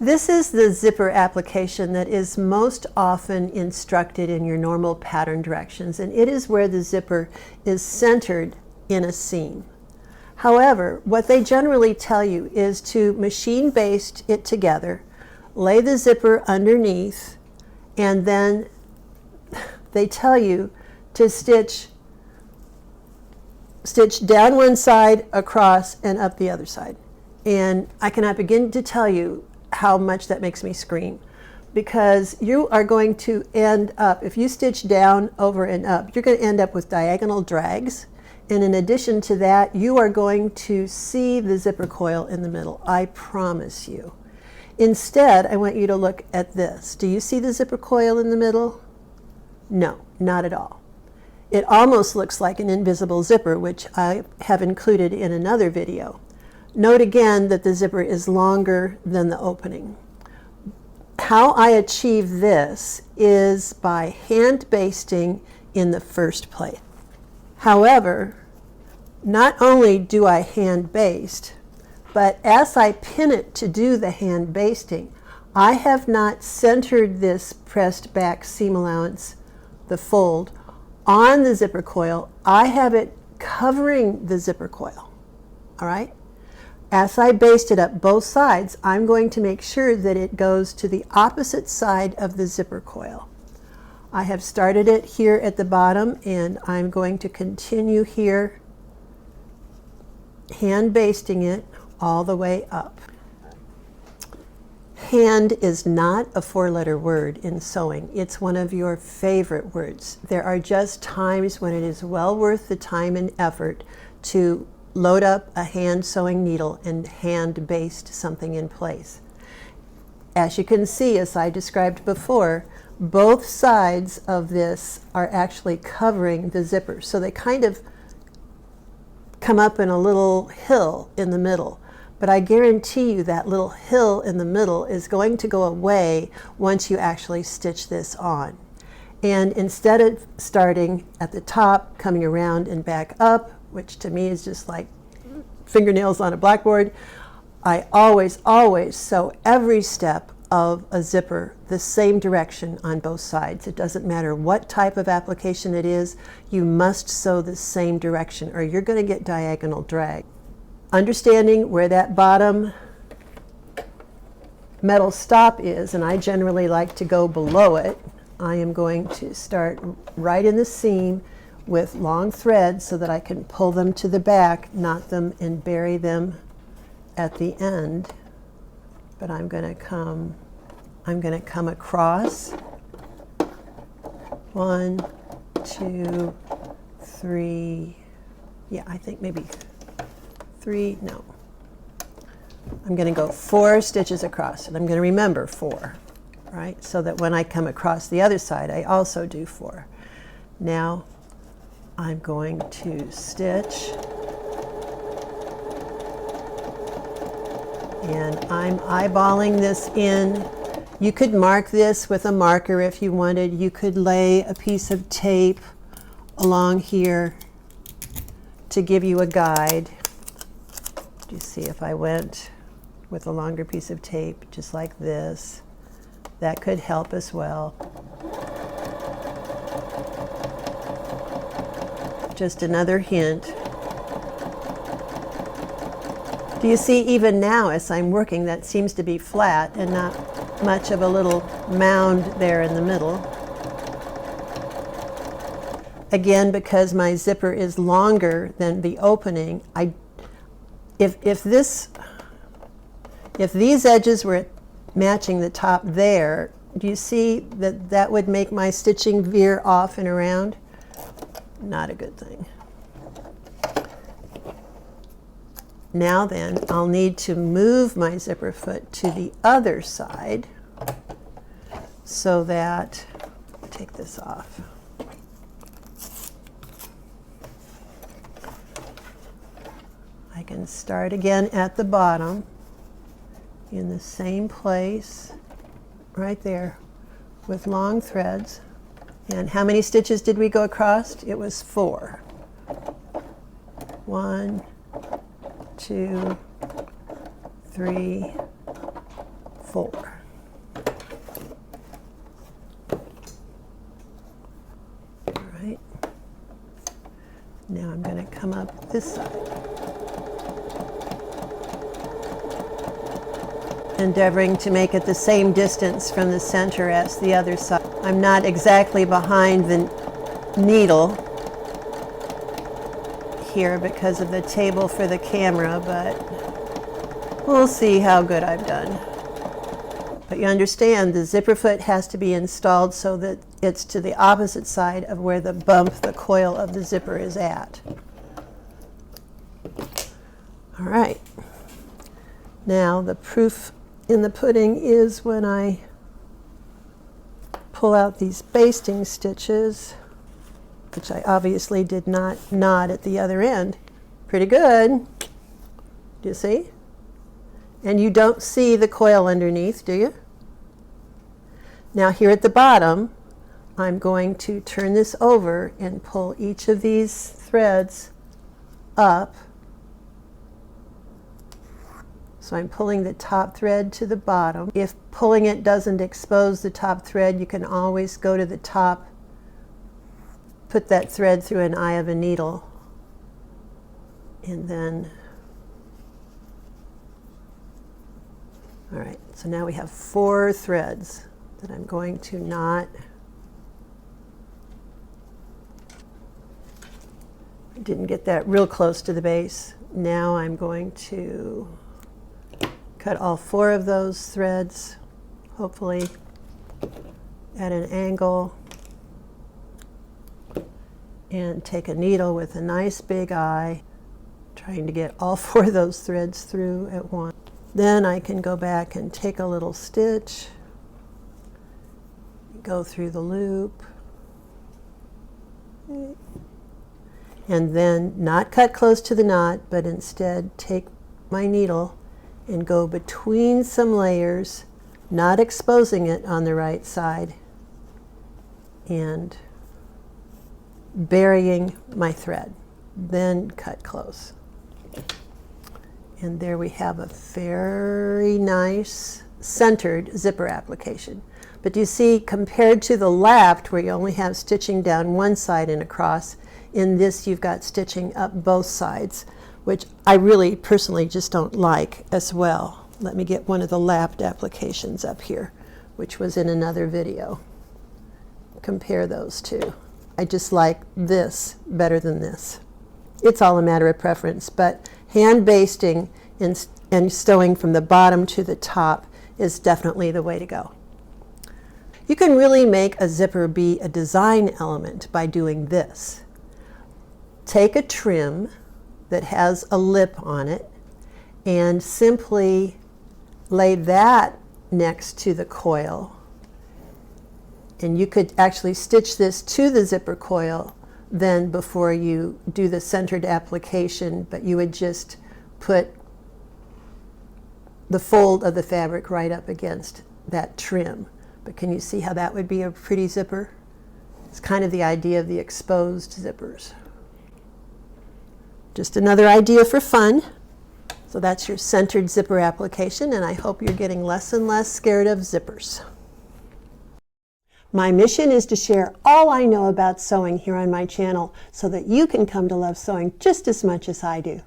This is the zipper application that is most often instructed in your normal pattern directions, and it is where the zipper is centered in a seam. However, what they generally tell you is to machine baste it together, lay the zipper underneath, and then they tell you to stitch down one side, across, and up the other side. And I cannot begin to tell you how much that makes me scream, because you are going to end up, if you stitch down, over, and up, you're going to end up with diagonal drags. And in addition to that, you are going to see the zipper coil in the middle. I promise you. Instead, I want you to look at this. Do you see the zipper coil in the middle? No, not at all. It almost looks like an invisible zipper, which I have included in another video. Note again that the zipper is longer than the opening. How I achieve this is by hand basting in the first place. However, not only do I hand baste, but as I pin it to do the hand basting, I have not centered this pressed back seam allowance, the fold, on the zipper coil. I have it covering the zipper coil, all right? As I baste it up both sides, I'm going to make sure that it goes to the opposite side of the zipper coil. I have started it here at the bottom, and I'm going to continue here, hand basting it all the way up. Hand is not a four-letter word in sewing. It's one of your favorite words. There are just times when it is well worth the time and effort to load up a hand sewing needle and hand baste something in place. As you can see, as I described before, both sides of this are actually covering the zipper. So they kind of come up in a little hill in the middle. But I guarantee you that little hill in the middle is going to go away once you actually stitch this on. And instead of starting at the top, coming around and back up, which to me is just like fingernails on a blackboard, I always sew every step of a zipper the same direction on both sides. It doesn't matter what type of application it is, you must sew the same direction or you're going to get diagonal drag. Understanding where that bottom metal stop is, and I generally like to go below it, I am going to start right in the seam with long threads so that I can pull them to the back, knot them, and bury them at the end. But I'm going to come across. 1, 2, 3. Yeah, I think maybe 3. No. I'm going to go 4 stitches across, and I'm going to remember 4, right? So that when I come across the other side, I also do 4. Now, I'm going to stitch, and I'm eyeballing this in. You could mark this with a marker if you wanted. You could lay a piece of tape along here to give you a guide. You see, if I went with a longer piece of tape, just like this, that could help as well. Just another hint. Do you see, even now as I'm working, that seems to be flat and not much of a little mound there in the middle. Again, because my zipper is longer than the opening, if these edges were matching the top there, do you see that that would make my stitching veer off and around? Not a good thing. Now then, I'll need to move my zipper foot to the other side so that, take this off. I can start again at the bottom in the same place, right there, with long threads. And how many stitches did we go across? It was 4. 1, 2, 3, 4. All right. Now I'm going to come up this side, endeavoring to make it the same distance from the center as the other side. I'm not exactly behind the needle here because of the table for the camera, but we'll see how good I've done. But you understand the zipper foot has to be installed so that it's to the opposite side of where the bump, the coil of the zipper is at. All right. Now the proof in the pudding is when I pull out these basting stitches, which I obviously did not knot at the other end. Pretty good. Do you see? And you don't see the coil underneath, do you? Now here at the bottom, I'm going to turn this over and pull each of these threads up. So I'm pulling the top thread to the bottom. If pulling it doesn't expose the top thread, you can always go to the top, put that thread through an eye of a needle, and then, all right, so now we have 4 threads that I'm going to knot. I didn't get that real close to the base. Now I'm going to cut all 4 of those threads, hopefully at an angle, and take a needle with a nice big eye, trying to get all 4 of those threads through at once. Then I can go back and take a little stitch, go through the loop, and then not cut close to the knot, but instead take my needle and go between some layers, not exposing it on the right side, and burying my thread, then cut close. And there we have a very nice centered zipper application. But you see, compared to the left, where you only have stitching down one side and across, in this you've got stitching up both sides, which I really personally just don't like as well. Let me get one of the lapped applications up here, which was in another video. Compare those two. I just like this better than this. It's all a matter of preference, but hand basting and sewing from the bottom to the top is definitely the way to go. You can really make a zipper be a design element by doing this. Take a trim that has a lip on it and simply lay that next to the coil. And you could actually stitch this to the zipper coil then before you do the centered application, but you would just put the fold of the fabric right up against that trim. But can you see how that would be a pretty zipper? It's kind of the idea of the exposed zippers. Just another idea for fun. So that's your centered zipper application, and I hope you're getting less and less scared of zippers. My mission is to share all I know about sewing here on my channel so that you can come to love sewing just as much as I do.